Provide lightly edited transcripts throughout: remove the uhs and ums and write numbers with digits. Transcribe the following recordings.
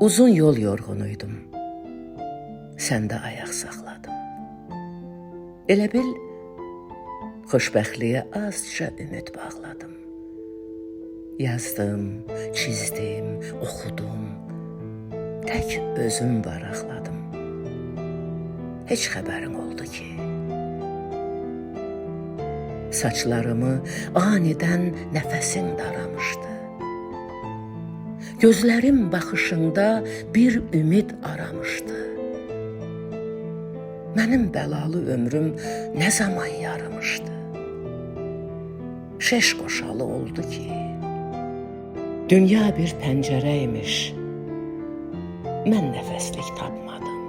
Uzun yol yorğunuydum. Səndə ayaq saxladım. Elə bil, xoşbəxtliyə azca ümid bağladım. Yazdım, çizdim, oxudum. Tək özüm varaqladım. Heç xəbərim oldu ki, saçlarımı anidən nəfəsin daramışdı. Gözlərim baxışında bir ümid aramışdı. Mənim bəlalı ömrüm nə zaman yarımışdı. Şeş qoşalı oldu ki, dünya bir pəncərəymiş, mən nəfəslik tapmadım.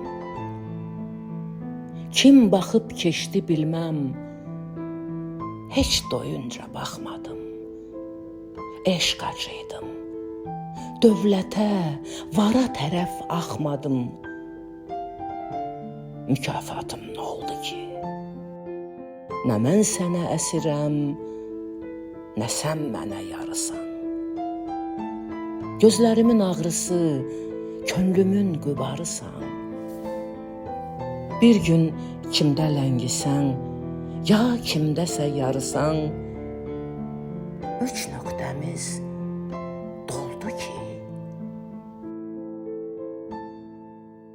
Kim baxıb keçdi bilməm, heç doyunca baxmadım. Eşq acıydım, dövlətə, vara tərəf axmadım. Mükafatım nə oldu ki? Nə mən sənə əsirəm, nə sən mənə yarısan. Gözlərimin ağrısı, könlümün qübarısan. Bir gün kimdə ləngisən, ya kimdəsə yarısan, üç nöqtəmiz